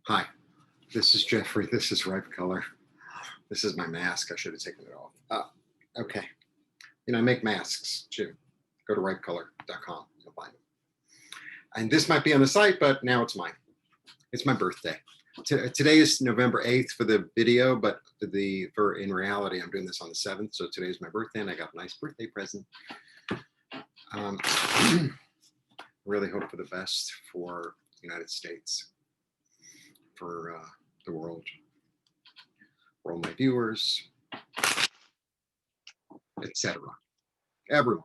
Hi, this is Jeffrey. This is Ripe Color. This is my mask. I should have taken it off. Okay. I make masks too. Go to ripecolor.com. You'll find them. And this might be on the site, but now it's mine. It's my birthday. Today is November 8th for the video, but for in reality, I'm doing this on the 7th. So today is my birthday, and I got a nice birthday present. Really hope for the best for the United States, for the world, for all my viewers, etc. Everyone.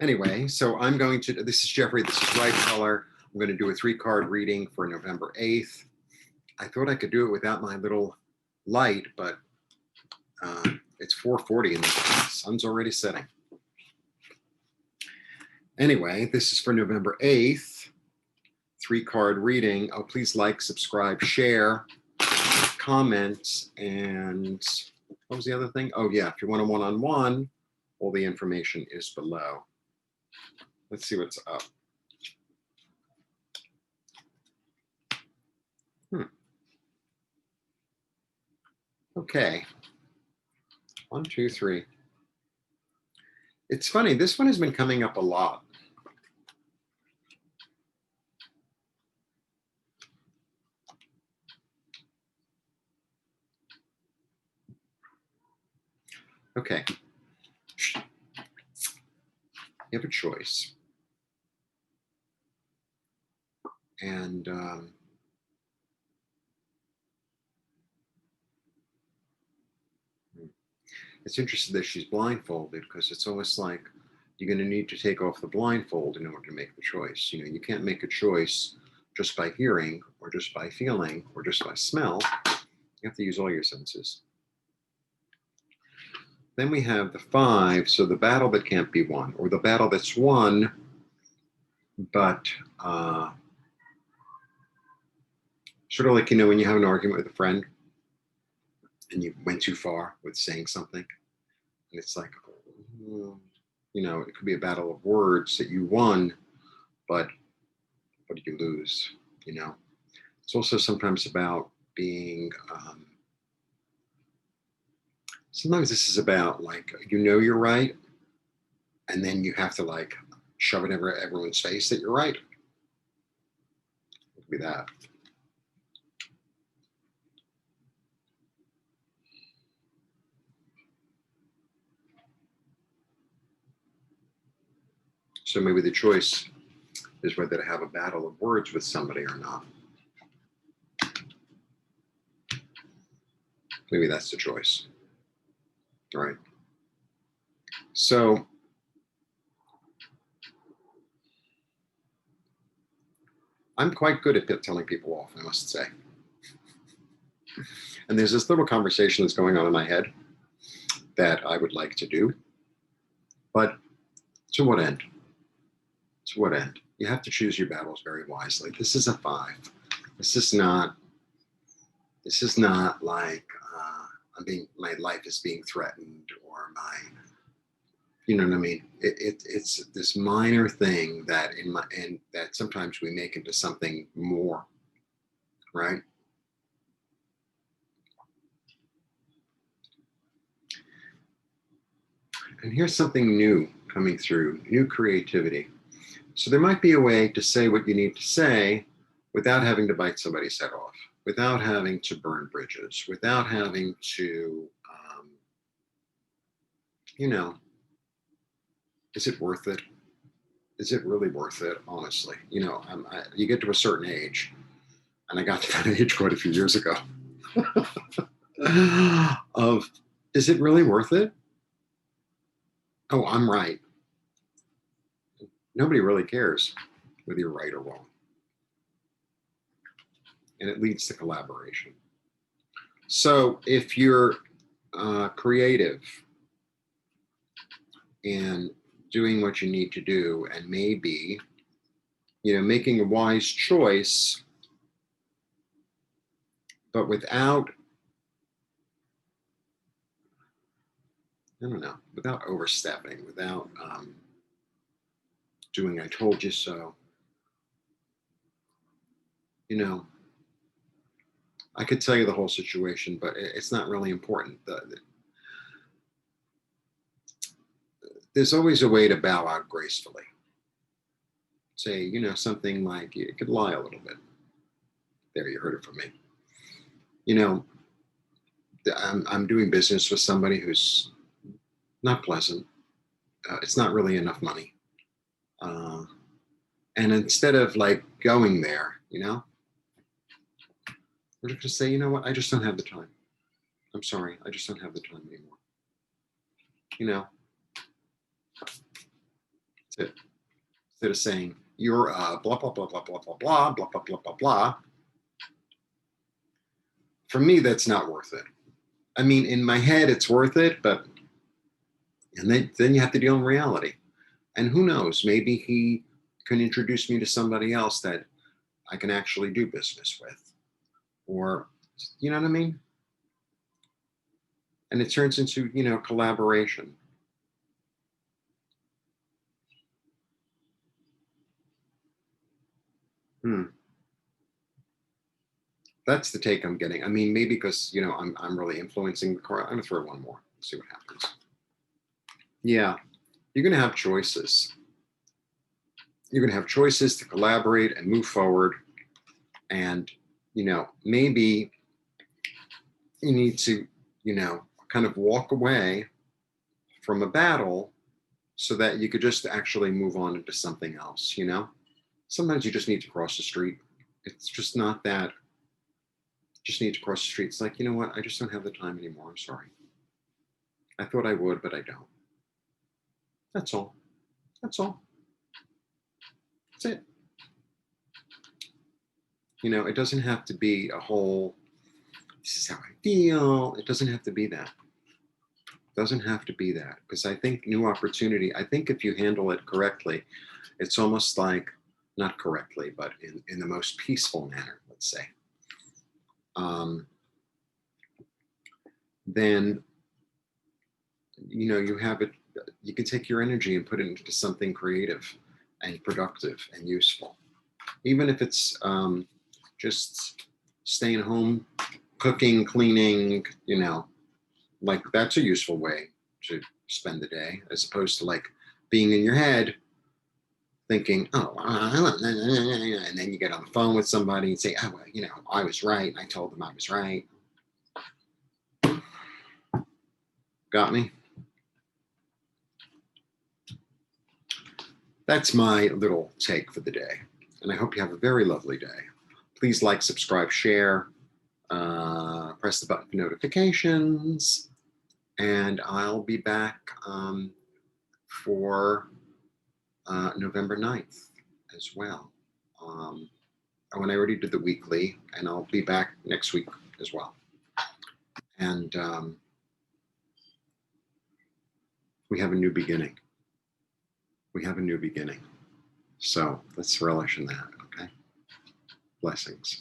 Anyway, so this is Jeffrey, this is Ripe Color. I'm going to do a 3-card reading for November 8th. I thought I could do it without my little light, but it's 4:40 and the sun's already setting. Anyway, this is for November 8th, 3-card reading. Oh, please like, subscribe, share, comment, and what was the other thing? Oh yeah, if you want a one-on-one, all the information is below. Let's see what's up. Okay. 1, 2, 3. It's funny, this one has been coming up a lot. Okay. You have a choice. And it's interesting that she's blindfolded, because it's almost like you're going to need to take off the blindfold in order to make the choice. You can't make a choice just by hearing or just by feeling or just by smell. You have to use all your senses. Then we have the 5, so the battle that can't be won, or the battle that's won, but sort of like, when you have an argument with a friend and you went too far with saying something, and it's like, it could be a battle of words that you won, but you lose, It's also sometimes about being, sometimes this is about like, you're right, and then you have to like shove it in everyone's face that you're right. It could be that. So maybe the choice is whether to have a battle of words with somebody or not. Maybe that's the choice. All right. So I'm quite good at telling people off, I must say. And there's this little conversation that's going on in my head that I would like to do. But to what end? To what end? You have to choose your battles very wisely. This is a 5. This is not like my life is being threatened, or you know what I mean? It's this minor thing that that sometimes we make into something more, right? And here's something new coming through, new creativity. So there might be a way to say what you need to say without having to bite somebody's head off, without having to burn bridges, without having to, is it worth it? Is it really worth it? Honestly, you get to a certain age, and I got to that age quite a few years ago, of, is it really worth it? Oh, I'm right. Nobody really cares whether you're right or wrong. And it leads to collaboration. So if you're creative and doing what you need to do, and maybe, making a wise choice, but without, without overstepping, without doing I told you so, you know, I could tell you the whole situation, but it's not really important. There's always a way to bow out gracefully. Say, something like you could lie a little bit. There, you heard it from me. I'm doing business with somebody who's not pleasant. It's not really enough money. And instead of like going there, we're just going to say, you know what? I just don't have the time. I'm sorry. I just don't have the time anymore. That's it. Instead of saying, you're blah, blah, blah, blah, blah, blah, blah, blah, blah, blah, blah, blah. For me, that's not worth it. I mean, in my head, it's worth it, but and then you have to deal in reality. And who knows? Maybe he can introduce me to somebody else that I can actually do business with, or you know what I mean? And it turns into collaboration. That's the take I'm getting. I mean, maybe because I'm really influencing the car. I'm gonna throw one more. See what happens. Yeah, you're gonna have choices. You're gonna have choices to collaborate and move forward. And maybe you need to kind of walk away from a battle so that you could just actually move on into something else. Sometimes you just need to cross the street. It's just not that. Just need to cross the street. It's like, you know what? I just don't have the time anymore. I'm sorry. I thought I would, but I don't. That's all. That's all. That's it. It doesn't have to be a whole, this is how I feel. It doesn't have to be that. It doesn't have to be that. Because I think new opportunity, I think if you handle it correctly, it's almost like, not correctly, but in the most peaceful manner, let's say. Then you have it, you can take your energy and put it into something creative and productive and useful, even if it's just staying home, cooking, cleaning, like that's a useful way to spend the day, as opposed to like being in your head thinking, oh, and then you get on the phone with somebody and say, oh, well, I was right. I told them I was right. Got me? That's my little take for the day. And I hope you have a very lovely day. Please like, subscribe, share, press the button for notifications. And I'll be back for November 9th as well. When I already did the weekly, and I'll be back next week as well. And we have a new beginning. We have a new beginning. So let's relish in that, okay? Blessings.